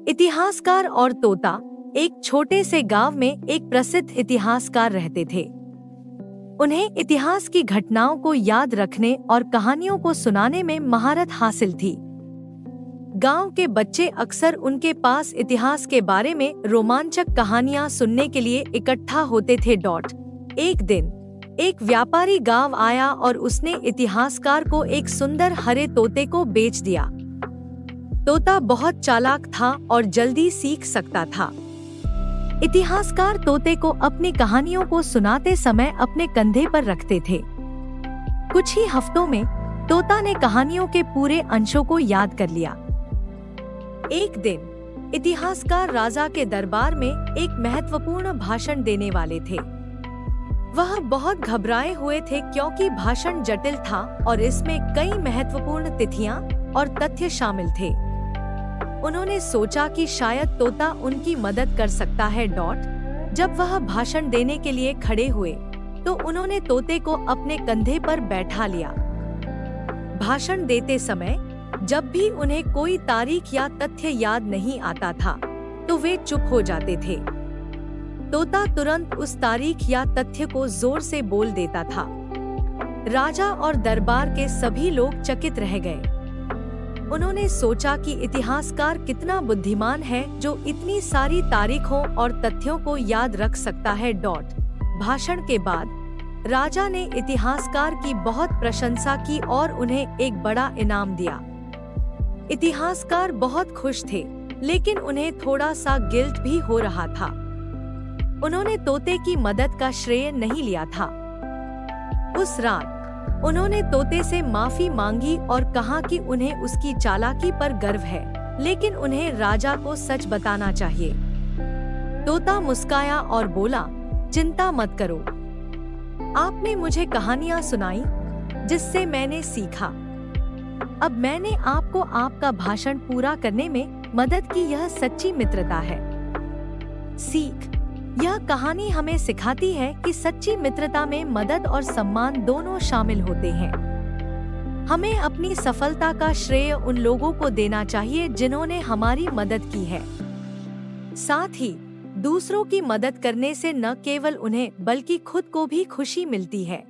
इतिहासकार और तोता। एक छोटे से गांव में एक प्रसिद्ध इतिहासकार रहते थे। उन्हें इतिहास की घटनाओं को याद रखने और कहानियों को सुनाने में महारत हासिल थी। गांव के बच्चे अक्सर उनके पास इतिहास के बारे में रोमांचक कहानियां सुनने के लिए इकट्ठा होते थे। एक दिन एक व्यापारी गांव आया और उसने इतिहासकार को एक सुंदर हरे तोते को बेच दिया। तोता बहुत चालाक था और जल्दी सीख सकता था। इतिहासकार तोते को अपनी कहानियों को सुनाते समय अपने कंधे पर रखते थे। कुछ ही हफ्तों में तोता ने कहानियों के पूरे अंशों को याद कर लिया। एक दिन इतिहासकार राजा के दरबार में एक महत्वपूर्ण भाषण देने वाले थे। वह बहुत घबराए हुए थे क्योंकि भाषण जटिल था और इसमें कई महत्वपूर्ण तिथियां और तथ्य शामिल थे। उन्होंने सोचा कि शायद तोता उनकी मदद कर सकता है। जब वह भाषण देने के लिए खड़े हुए तो उन्होंने तोते को अपने कंधे पर बैठा लिया। भाषण देते समय जब भी उन्हें कोई तारीख या तथ्य याद नहीं आता था तो वे चुप हो जाते थे। तोता तुरंत उस तारीख या तथ्य को जोर से बोल देता था। राजा और दरबार के सभी लोग चकित रह गए। उन्होंने सोचा कि इतिहासकार कितना बुद्धिमान है जो इतनी सारी तारीखों और तथ्यों को याद रख सकता है। भाषण के बाद राजा ने इतिहासकार की बहुत प्रशंसा की और उन्हें एक बड़ा इनाम दिया। इतिहासकार बहुत खुश थे, लेकिन उन्हें थोड़ा सा गिल्ट भी हो रहा था। उन्होंने तोते की मदद का श्रेय नहीं लिया था। उस रात उन्होंने तोते से माफी मांगी और कहा कि उन्हें उसकी चालाकी पर गर्व है, लेकिन उन्हें राजा को सच बताना चाहिए। तोता मुस्काया और बोला, चिंता मत करो। आपने मुझे कहानियां सुनाई जिससे मैंने सीखा। अब मैंने आपको आपका भाषण पूरा करने में मदद की। यह सच्ची मित्रता है। सीख। यह कहानी हमें सिखाती है कि सच्ची मित्रता में मदद और सम्मान दोनों शामिल होते हैं। हमें अपनी सफलता का श्रेय उन लोगों को देना चाहिए जिन्होंने हमारी मदद की है। साथ ही दूसरों की मदद करने से न केवल उन्हें बल्कि खुद को भी खुशी मिलती है।